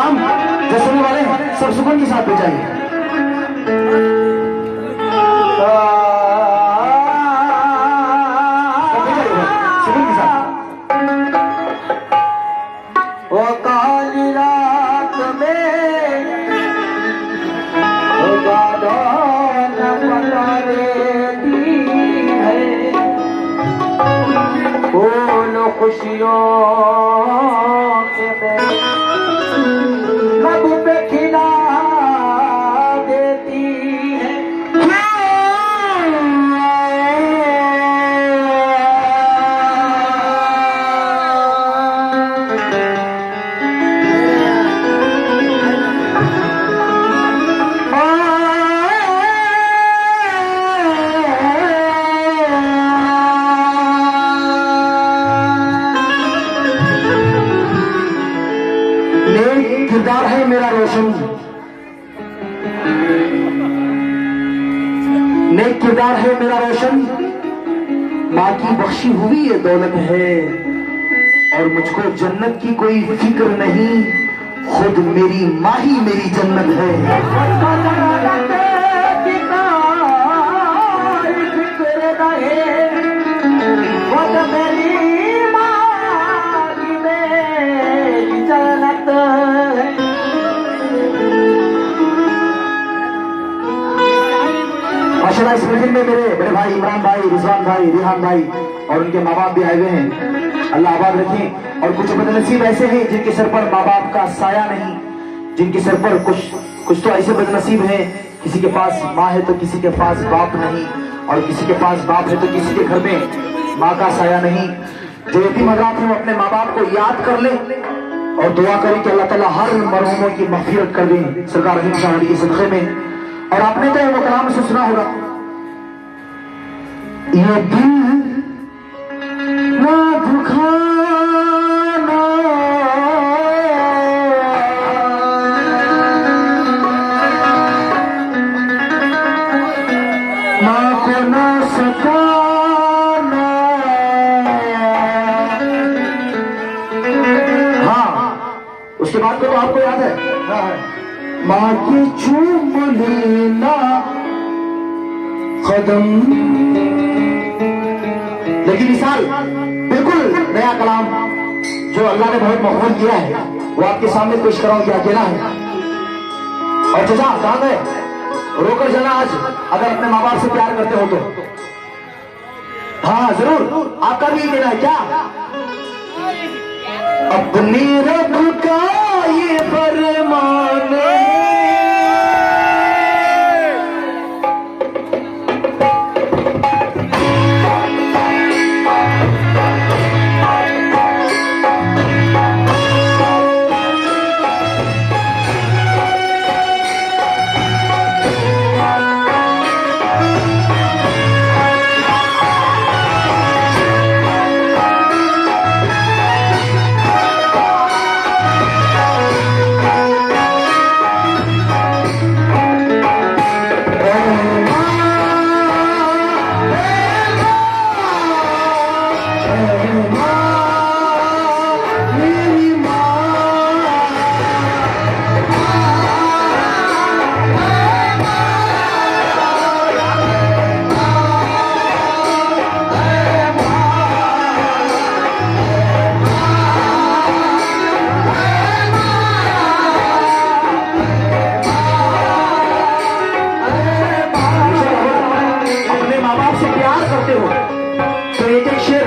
कलाम जो सुनने वाले हैं सब सुकून के साथ बजाइए। सुकून के साथ। वो काली रात में वो गाढ़ पता देती है, फूल खुशियों के लब पे खिला देती है। नेक किरदार है मेरा रोशन, नेक किरदार है मेरा रोशन, माँ की बख्शी हुई ये दौलत है, और मुझको जन्नत की कोई फिक्र नहीं, खुद मेरी माँ ही मेरी जन्नत है। माशाल्लाह इस मीटिंग में मेरे बड़े भाई इमरान भाई, रिजवान भाई, रिहान भाई और उनके माँ बाप भी आए हुए हैं। अल्लाह आबाद रखें। और कुछ बदनसीब ऐसे हैं जिनके सर पर माँ बाप का साया नहीं, जिनके सर पर कुछ तो ऐसे बदनसीब हैं, किसी के पास माँ है तो किसी के पास बाप नहीं, और किसी के पास बाप है तो किसी के घर में माँ का साया नहीं। जो यतीम हज़रात हैं वो अपने माँ बाप को याद कर ले और दुआ करें कि अल्लाह ताला हर मरहूमों की मग़फ़िरत कर दें सरकार रहीम शाह के सदक़े में। और आपने तो वो कलाम से सुना होगा, ये दिल ना दुखाना, माँ को ना सताना। हाँ, उसके बाद को तो आपको याद है, माँ की चूम लेना कदम। लेकिन मिसाल बिल्कुल नया कलाम जो अल्लाह ने बहुत मकबूल किया है वो आपके सामने पेश कराऊं, क्या कहना है। और चाचा कहाँ गए, रोकर जाना आज अगर अपने माँ बाप से प्यार करते हो तो। हाँ जरूर, आपका भी कहना है क्या, अपनी रब का ये फरमान है,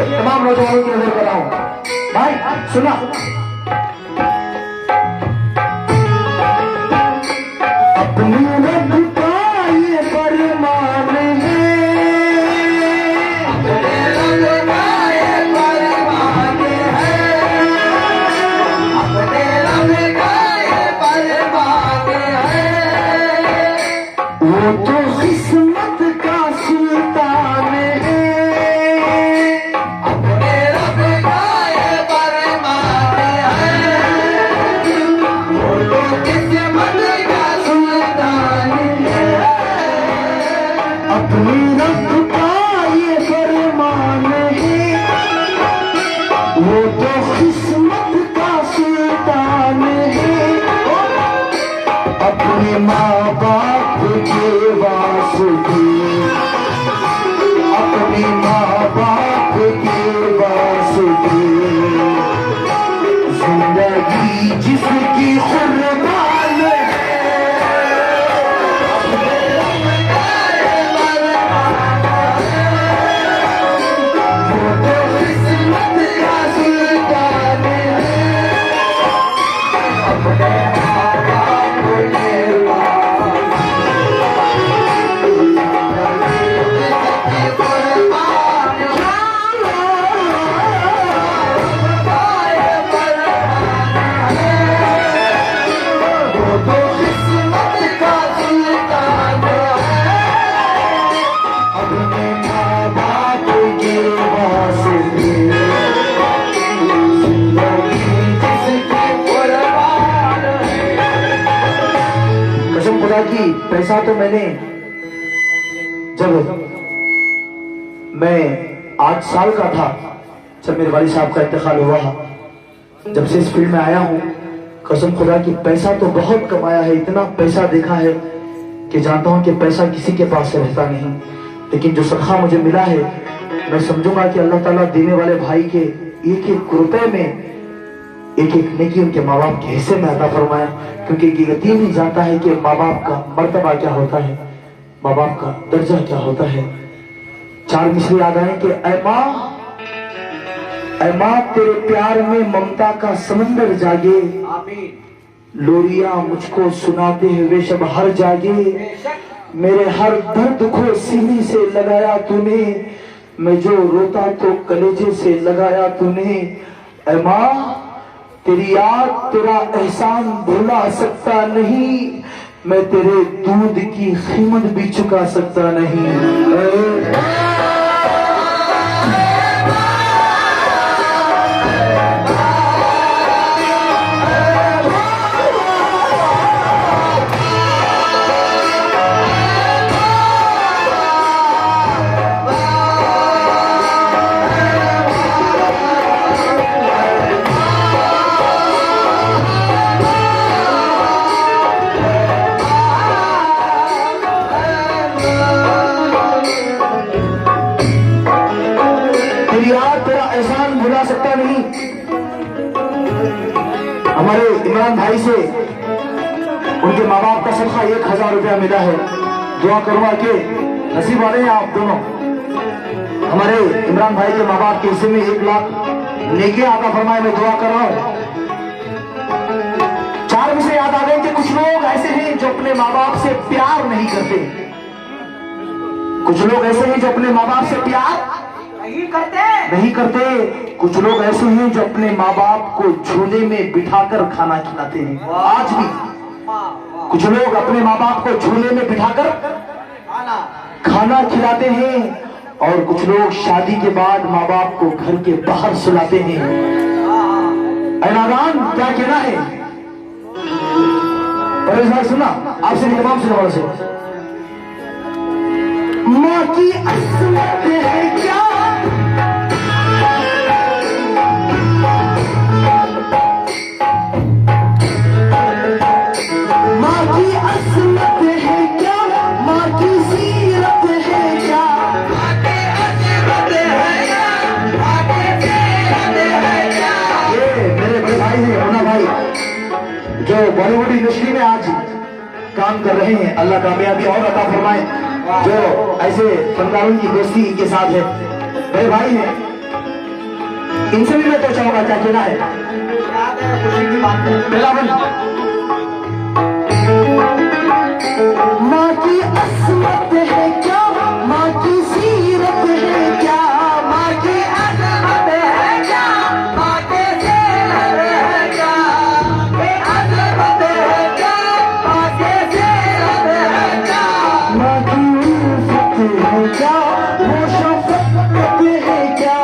तमाम नौजवानों की नजर कर रहा हूं भाई, सुना। अपनी रब का ये फरमान है, अपने रब का ये फरमान है, अपने रब का ये फरमान है, वो तो किस्मत का सुल्तान है। अपने रब का ये फरमान है, माँ बाप के वास्ते, अपने माँ बाप के वास्ते, जिंदगी जिसकी कुर्बान है, वो तो किस्मत का सुल्तान है। अपने माँ बाप के कि पैसा तो मैंने, जब मैं 8 साल का था, जब मेरे वालिद साहब का इंतकाल हुआ, जब से इस फील्ड में आया हूँ, कसम खुदा की पैसा तो बहुत कमाया है, इतना पैसा देखा है कि जानता हूँ कि पैसा किसी के पास से रहता नहीं, लेकिन जो सदका मुझे मिला है, मैं समझूंगा कि अल्लाह ताला देने वाले भाई के एक एक रुपए में एक एक नेकी उनके माँ बाप के हिस्से में अता फरमाए, क्योंकि यकीन ही जानता है कि माँ बाप का मर्तबा क्या होता है, माँ बाप का दर्जा क्या होता है। 4 मिसरे याद आए कि ऐ माँ तेरे प्यार में ममता का समंदर जागे, लोरिया मुझको सुनाते हुए शब हर जागे, मेरे हर दर्द को सीने से लगाया तूने, मैं जो रोता तो कलेजे से लगाया तूने। ऐ माँ तेरी याद तेरा एहसान भुला सकता नहीं, मैं तेरे दूध की कीमत भी चुका सकता नहीं। हमारे इमरान भाई से उनके माँ बाप का सदका 1000 रुपया मिला है, दुआ करूंगा कि नसीब वाले हैं आप दोनों। हमारे इमरान भाई के माँ बाप के हिस्से में 1 लाख नेकी आता फरमाए, मैं दुआ कर रहा हूँ। 4 विषय याद आ गए कि कुछ लोग ऐसे हैं जो अपने माँ बाप से प्यार नहीं करते, कुछ लोग ऐसे हैं जो अपने माँ बाप से प्यार नहीं करते, कुछ लोग ऐसे हैं जो अपने माँ बाप को झूले में बिठाकर खाना खिलाते हैं। आज भी कुछ लोग अपने माँ बाप को झूले में बिठाकर खाना खिलाते हैं, और कुछ लोग शादी के बाद माँ बाप को घर के बाहर सुलाते हैं। नादान क्या कहना है, सुना आपसे तमाम सुना वाले से, माँ की असमत है क्या, माँ की असमत है क्या, माँ की सीरत है क्या, माँ की असमत है क्या, माँ की सीरत है क्या। ये मेरे बड़े भाई हैं मुन्ना भाई, जो बॉलीवुड इंडस्ट्री में आज काम कर रहे हैं, अल्लाह कामयाबी और अता फरमाए, जो ऐसे फनकारों की दोस्ती इनके साथ है, मेरे भाई हैं, इनसे भी मैं तो चाहूंगा क्या कहना है। पहला वन, माँ की असमत है क्या, माँ की सीरत है क्या, माँ की असमत है क्या, माँ की सीरत है क्या, असमत है क्या, माँ की सीरत है क्या, माँ की उल्फत है क्या, वो शफकत है क्या।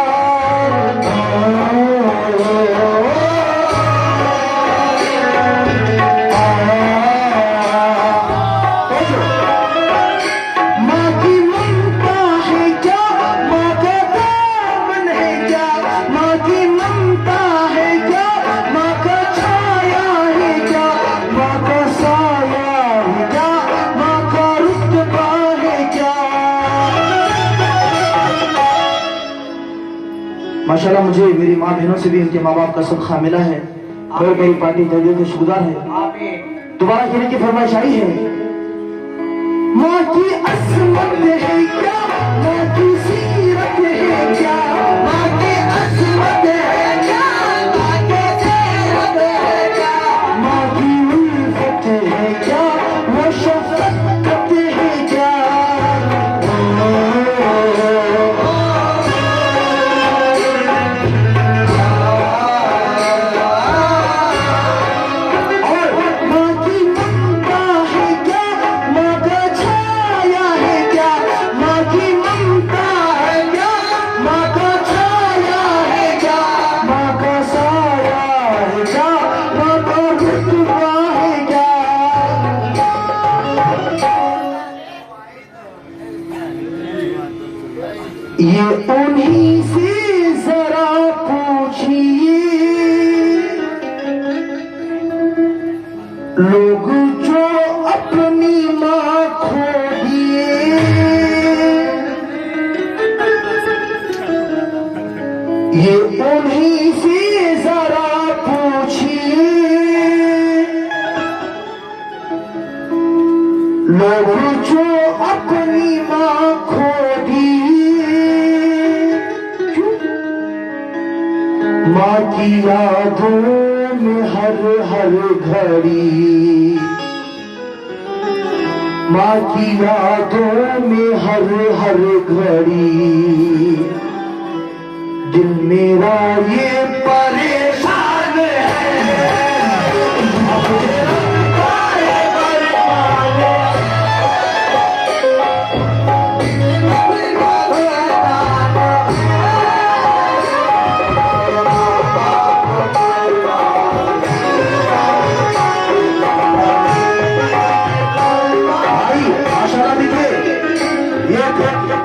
माशाल्लाह मुझे मेरी माँ बहनों से भी उनके माँ बाप का सदका मिला है और मेरी पार्टी दिल के शुक्रगुजार है। आमीन। दोबारा कहने की फरमाइश आई है। माँ की असमत है क्या, माँ की सीरत है क्या, माँ की असमत है क्या, माँ की सीरत है क्या, माँ की उल्फत है क्या, वो शफकत है क्या। ये उन्हीं से जरा पूछिए, लोग जो अपनी माँ खो दिए। ये उन्हीं से जरा पूछिए, लोग जो अपनी माँ खो दिए। माँ की यादों में हर हर घड़ी, माँ की यादों में हर हर घड़ी, दिल मेरा ये परेशान है।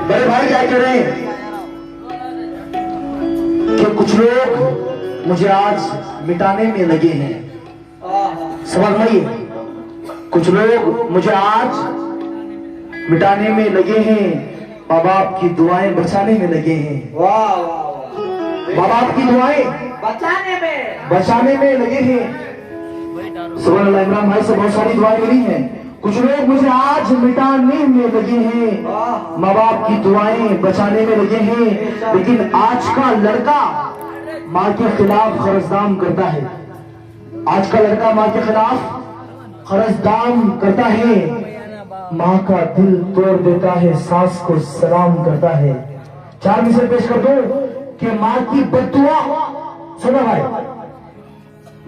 बड़े भाई क्या कह रहे हैं कि कुछ लोग मुझे आज मिटाने में लगे हैं। समझ में, कुछ लोग मुझे आज मिटाने में लगे हैं, माँ बाप की दुआएं बचाने में लगे हैं। वाह वाह, माँ बाप की दुआएं बचाने में लगे हैं। सुभान अल्लाह। इमरान भाई से बहुत सारी दुआएं मिली हैं। कुछ लोग मुझे आज मिटाने में लगे हैं, माँ बाप की दुआएं बचाने में लगे हैं। लेकिन आज का लड़का माँ के खिलाफ खरजदाम करता है। आज का लड़का माँ के खिलाफ खरजदाम करता है, माँ का दिल तोड़ देता है, सास को सलाम करता है। चार मिसल पेश कर दो कि माँ की बद्दुआ, सुनो भाई,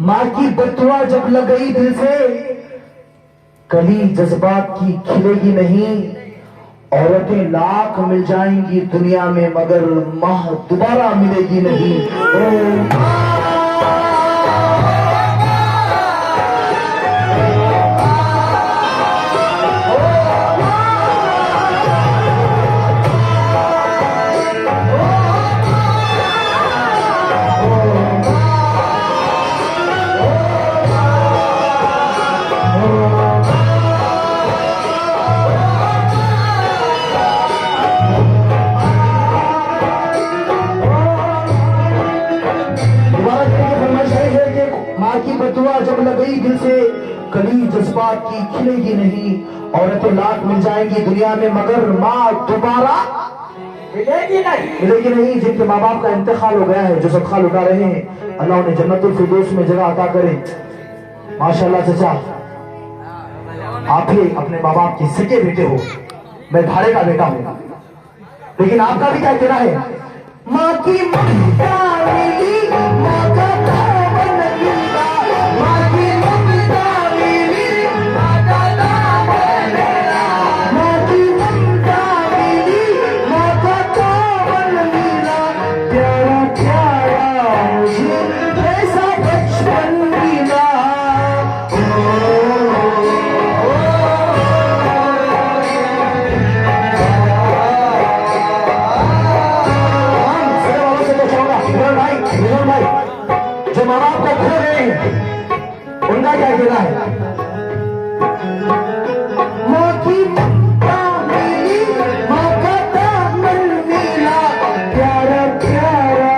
माँ की बद्दुआ जब लग गई दिल से, कली जज्बात की खिलेगी नहीं। औरतें लाख मिल जाएंगी दुनिया में, मगर माँ दोबारा मिलेगी नहीं। माँ की बदुआ जब लग गई दिल से, कली जज्बात की खिलेगी नहीं। औरतें लाख मिल जाएंगी दुनिया में, मगर माँ दोबारा मिलेगी नहीं। जिनके माँ बाप का इंतकाल हो गया है, जो सदका लुटा रहे हैं, अल्लाह उन्हें जन्नतुल फिरदौस में जगह अता करे। माशाल्लाह चचा, आप ही अपने माँ बाप के सगे बेटे हो, मैं भाड़े का बेटा हूँ, लेकिन आपका भी क्या कहना है? माँ की ममता मिली, माँ का दामन मिला, माँ की ममता मिली, माँ का दामन मिला, माँ की ममता मिली, माँ का दामन मिला। प्यारा प्यारा मुझे ऐसा बचपन मिला। जो माँ बाप को खो रहे हैं, उनका क्या कहना है? माँ की ममता मिली, माँ का दामन मिला, प्यारा प्यारा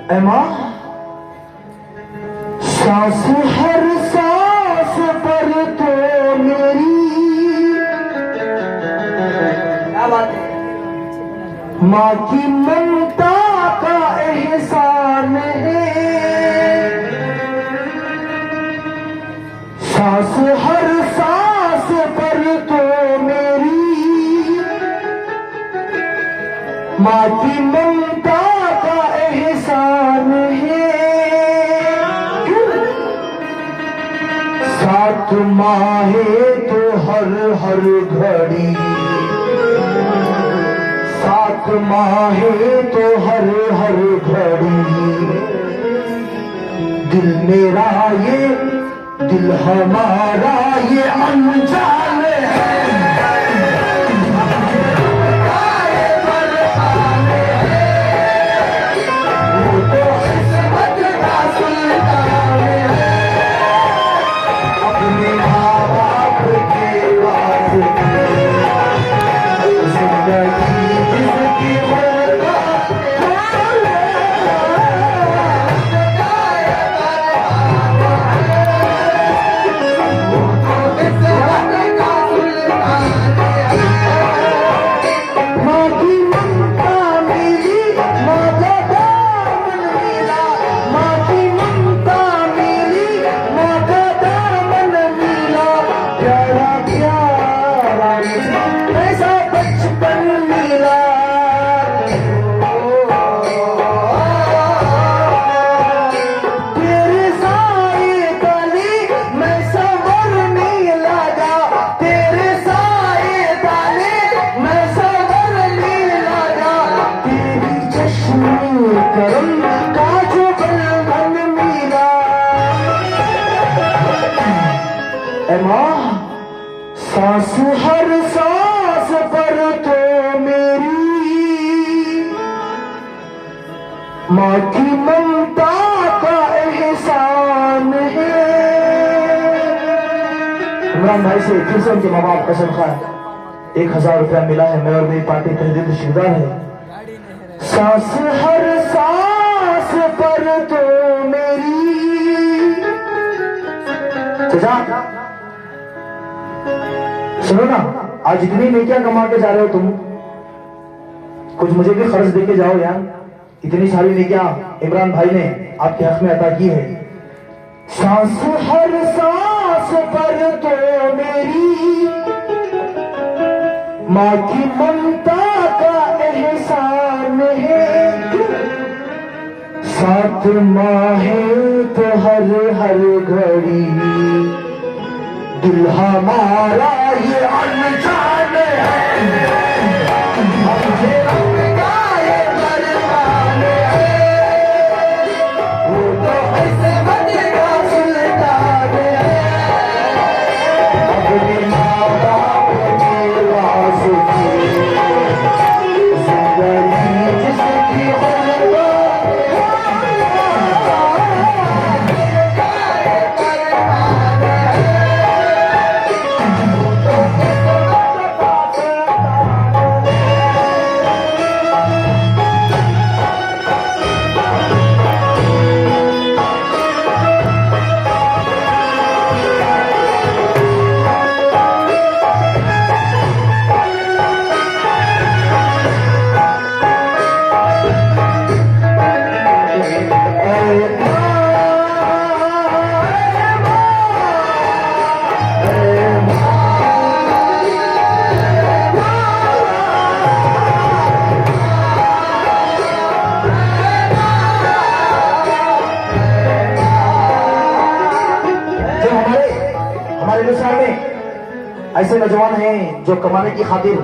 ऐ माँ, सांस हर सांस पर तो मेरी क्या बात है? माँ की ममता का एहसान है। सांस हर सांस पर तो मेरी माँ की ममता का एहसान है। सात माहे तो हर हर घड़ी, सात माहे तो हर हर घड़ी दिल मेरा ये दिल हमारा ये अनजान है। वो तो किस्मत का सुल्तान है। अपने माँ बाप के वास्ते जिंदगी जिसकी बर्बाद माँ की ममता मिली, माँ का दामन मिला। माँ की ममता मिली, माँ का दामन मिला। प्यारा प्यारा ऐसा बचपन मिला। तेरे साए तले मैं संवरने लगा, तेरे साए तले मैं संवरने लगा। तेरी चश्मे करम का जो बंधन मिला। ऐ माँ, सांस हर सांस पर तो मेरी माँ की ममता का एहसान है। इमरान भाई से फिर से उनके माँ बाप कसम खाए 1000 रुपया मिला है। मैं और मेरी पार्टी तहदीद शिकदार है। सांस हर सांस पर तो मेरी। चाचा सुनो ना, आज इतनी नेकियां कमा के जा रहे हो तुम, कुछ मुझे भी खर्च दे के जाओ यार। इतनी सारी नेकियां इमरान भाई ने आपके हक में अता की है। सांस हर सांस पर तो मेरी माँ की ममता का एहसान है। सात माहे तो हर हर घड़ी दिल हमारा ये अनजान है। मुझे अपना ये दरबान है। वो तो किस्मत का सुल्तान है। अपने माँ बाप के वास्ते जिंदगी जिसकी ऐसे नौजवान हैं जो कमाने की खातिर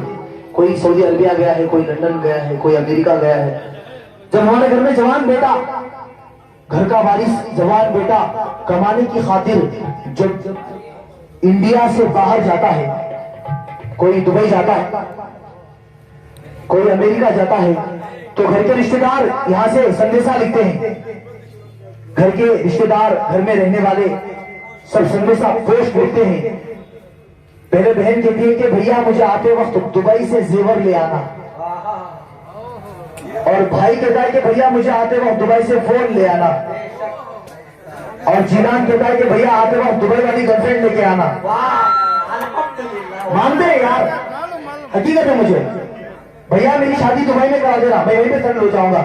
कोई सऊदी अरबिया गया है, कोई लंदन गया है, कोई अमेरिका गया है। जब हमारे घर में जवान बेटा, घर का वारिस जवान बेटा कमाने की खातिर जब इंडिया से बाहर जाता है, कोई दुबई जाता है, कोई अमेरिका जाता है, तो घर के रिश्तेदार यहाँ से संदेशा लिखते हैं। घर के रिश्तेदार, घर में रहने वाले सब संदेशा पोस्ट लिखते हैं। पहले बहन कहती है कि भैया मुझे आते वक्त दुबई से जेवर ले आना। और भाई कहता है कि भैया मुझे आते वक्त दुबई से फोन ले आना, और जीलान कहता है कि भैया आते वक्त दुबई वाली गर्लफ्रेंड लेके आना। मानते हैं यार, हकीकत है। मुझे भैया मेरी शादी दुबई में करा देना, मैं यहीं पे सेटल हो जाऊंगा।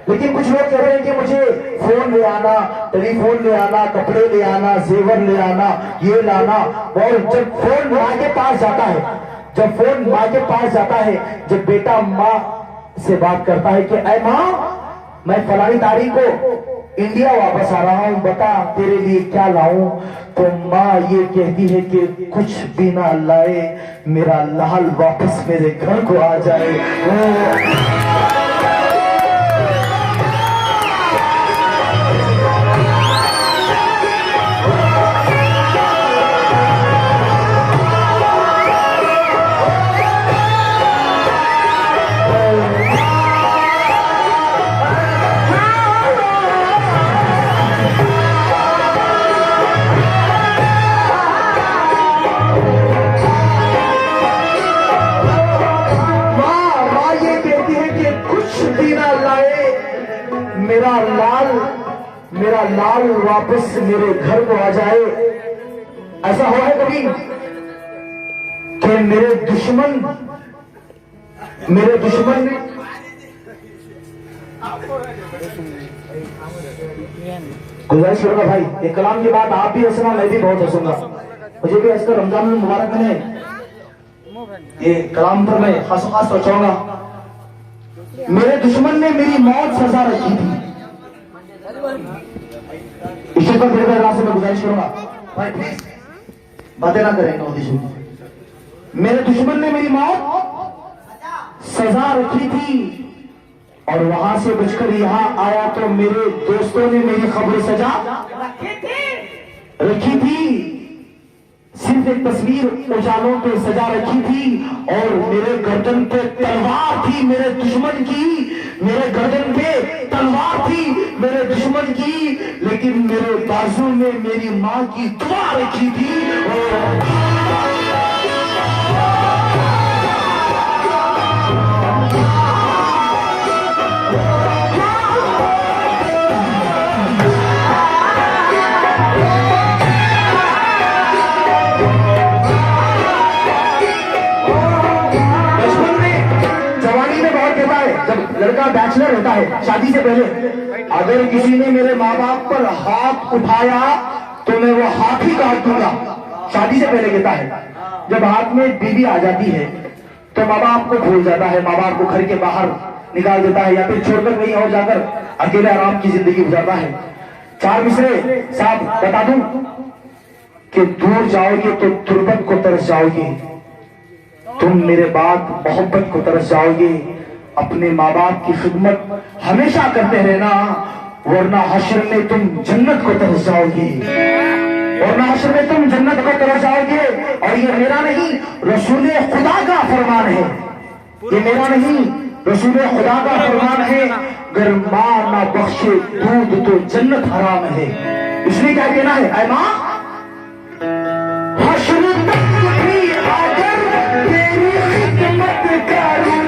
लेकिन कुछ लोग कह रहे हैं कि मुझे फोन ले आना, टेलीफोन ले आना, कपड़े ले आना, जेवर ले आना, ये लाना। और जब फोन माँ के पास जाता है, जब फोन माँ के पास जाता है, जब बेटा माँ से बात करता है कि ऐ माँ, मैं फलानी तारीख को इंडिया वापस आ रहा हूं, बता तेरे लिए क्या लाऊं। तो माँ ये कहती है कि कुछ भी ना लाए, मेरा लाल वापस मेरे घर को आ जाए। मेरा लाल वापस मेरे घर को आ जाए। ऐसा हुआ है कभी कि मेरे दुश्मन गुजारिश करूंगा भाई, ये कलाम की बात आप भी हंसना, मैं भी बहुत हंसूंगा। मुझे भी हंसकर रमजान मुबारक में ये कलाम पर मैं खास सोचाऊंगा। मेरे दुश्मन ने मेरी मौत सजा रखी थी। ईश्वर पर फिर रात से मैं गुजारिश करूंगा भाई, प्लीज बातें ना करें। मेरे दुश्मन ने मेरी मौत सजा रखी थी, और वहां से बचकर यहां आया तो मेरे दोस्तों ने मेरी खबर सजा रखी थी। सिर्फ एक तस्वीर उजालों पे सजा रखी थी, और मेरे गर्दन पे तलवार थी मेरे दुश्मन की, मेरे गर्दन पे तलवार थी मेरे दुश्मन की, लेकिन मेरे बाजू में मेरी माँ की दुआ रखी थी। लड़का बैचलर होता है शादी से पहले, अगर किसी ने मेरे माँ बाप पर हाथ उठाया तो मैं वो हाथ ही काट दूंगा। शादी से पहले कहता है। जब हाथ में बीवी आ जाती है तो माँ बाप को भूल जाता है, माँ बाप को घर के बाहर निकाल देता है, या फिर छोड़कर कहीं और जाकर अकेले आराम की जिंदगी गुजारता है। चार मिसरे साहब बता दूं कि दूर जाओगे तो तुरबत को तरस जाओगे, तुम मेरे बाद मोहब्बत को तरस जाओगे। अपने माँ बाप की खिदमत हमेशा करते रहना, वरना हश्र में तुम जन्नत को तरस जाओगे, वरना हश्र में तुम जन्नत को तरस जाओगे। और ये मेरा नहीं, रसूल खुदा का फरमान है। ये मेरा नहीं, रसूल खुदा का फरमान है। अगर माँ ना बख्शे दूध तो जन्नत हराम है। इसलिए क्या कहना है, ऐ माँ, हश्र तक भी आकर तेरी खिदमत करूं,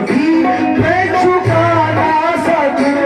भी मैं चुका ना सकूं।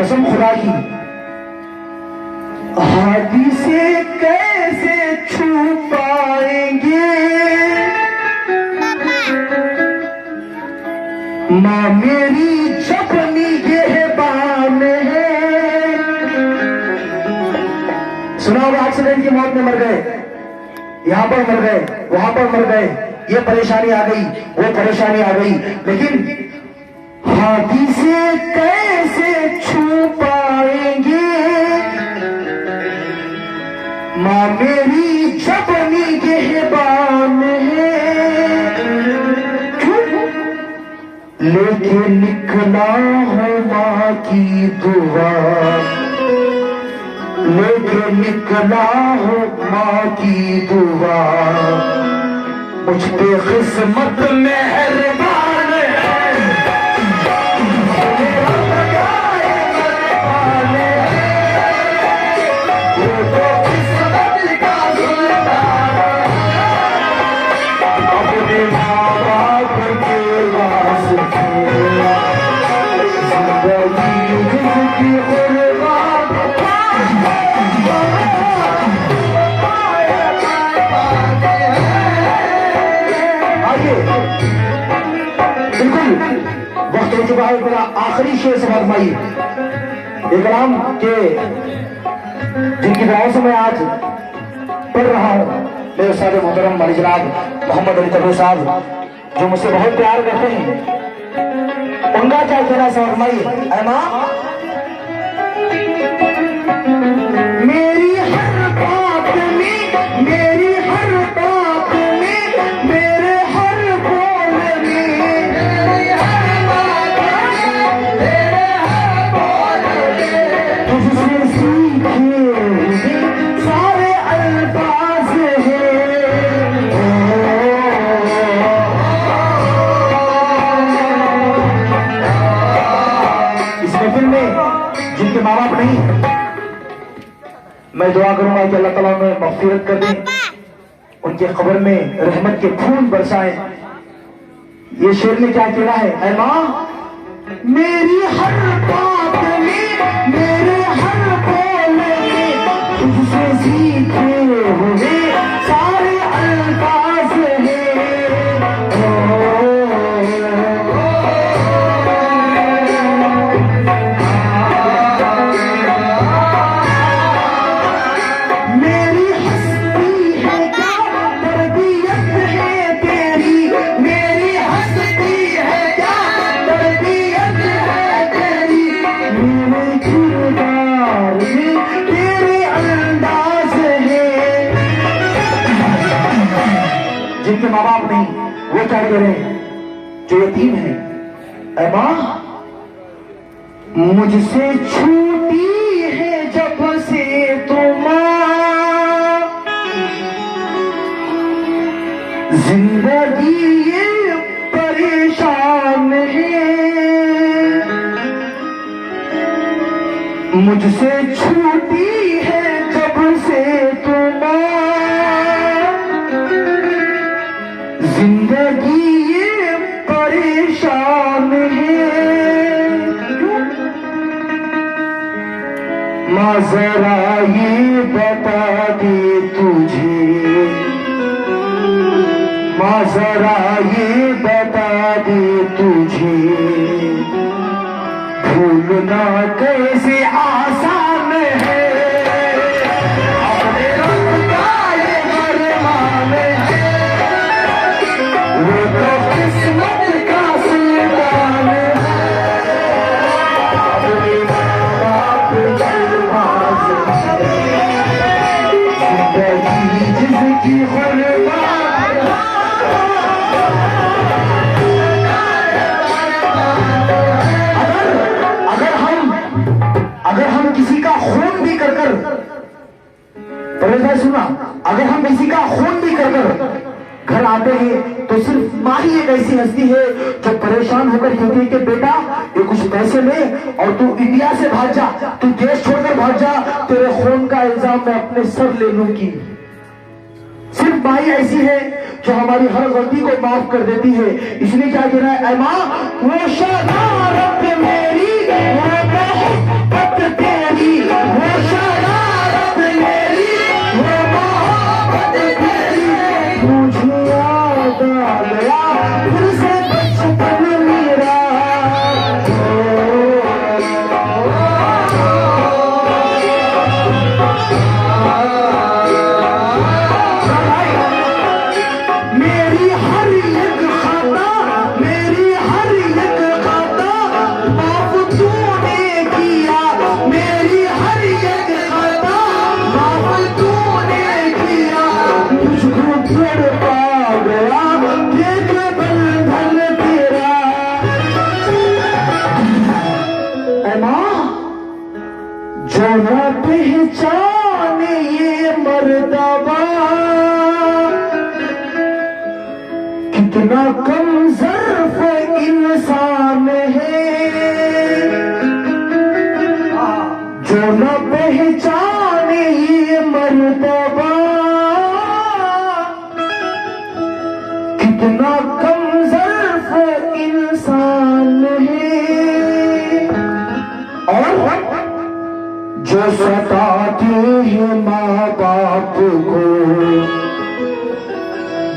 कसम खुदा की, हाथी से कैसे छू पाएंगे माँ मेरी जब निगहबान है। सुना होगा एक्सीडेंट की मौत में मर गए, यहां पर मर गए, वहां पर मर गए, ये परेशानी आ गई, वो परेशानी आ गई, लेकिन हाथी से कैसे छू पाएंगे माँ मेरी जब निगहबान है। लेके निकला है माँ की दुआ, लेके निकला है माँ की दुआ, मुझ पे किस्मत मेहरबान है। वक्त हो चुका है, मेरा आखिरी शेर से फरमाई एक कलाम के जिनकी दुआओं से मैं आज पढ़ रहा हूँ, मेरे उस्ताद मोहतरम वाली जनाब मोहम्मद अली तबरेज़ साहब, जो मुझसे बहुत प्यार करते हैं, उनका क्या कहना है फरमाइए। ऐ माँ मेरी हर बात में, मेरी हर बात में, मेरे हर बोल में, मेरी हर बात में, मेरे हर बोल में, तुझसे सीखे हुए सारे अल्फाज हैं। इस महफिल में जिनके माँ बाप नहीं, मैं दुआ करूंगा कि अल्लाह ताला उन्हें मग़फ़िरत कर दें, उनके कब्र में रहमत के फूल बरसाएं। ये शेर में क्या कहना है? ऐ माँ मेरी हर बात में, मेरे हर बोल में, तुझसे सीखे हुए सारे अल्फाज हैं। जिनके माँ बाप नहीं, वो क्या कह रहे हैं? जो यतीम है, ऐ माँ मुझसे छूटी है जब से तुम, जिंदगी ये परेशान है, मुझसे छूटी है जब से तुम, जिंदगी ये परेशान है। माँ जरा ये बता दे तुझे, माँ जरा ये बता दे तुझे, भूलना कैसे आसान है। अपने रब का ये फरमान है, वो तो किस्मत का सुल्तान है। अपने माँ बाप की बात जिंदगी जिसकी कुर्बान, अगर हम किसी का खून भी कर कर, सुना, अगर हम किसी का खून भी कर कर घर आते हैं तो सिर्फ माँ ही एक ऐसी हस्ती है जो परेशान होकर कहती है कि बेटा ये कुछ पैसे ले और तू इंडिया से भाग जा, तू देश छोड़कर भाग जा, तेरे खून का इल्जाम मैं अपने सर ले लूंगी। सिर्फ माँ ही ऐसी है जो हमारी हर गलती को माफ कर देती है। इसलिए क्या कह रहा है? ऐ माँ वो शरारत मेरी, वो न पहचाने ये मर्तबा कितना कम ज़र्फ इंसान है, जो न पहचाने ये मर्तबा कितना कम ज़र्फ इंसान है। और जो सताते हैं माँ बाप को,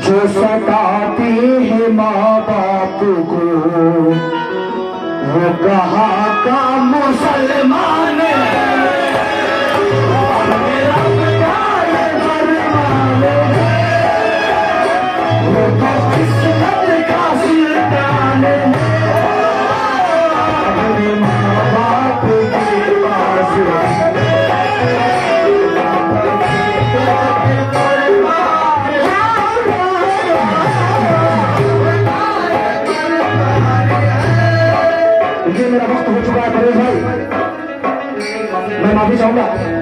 जो सताते हैं माँ बाप को, वो कहाँ का मुसलमान है। मेरा प्यार फरमान है, वो तो किस्मत का सुल्तान है। अपने माँ बाप के पास ये मेरा वक्त हो चुका है परेश भाई, मैं माफी चाहूंगा।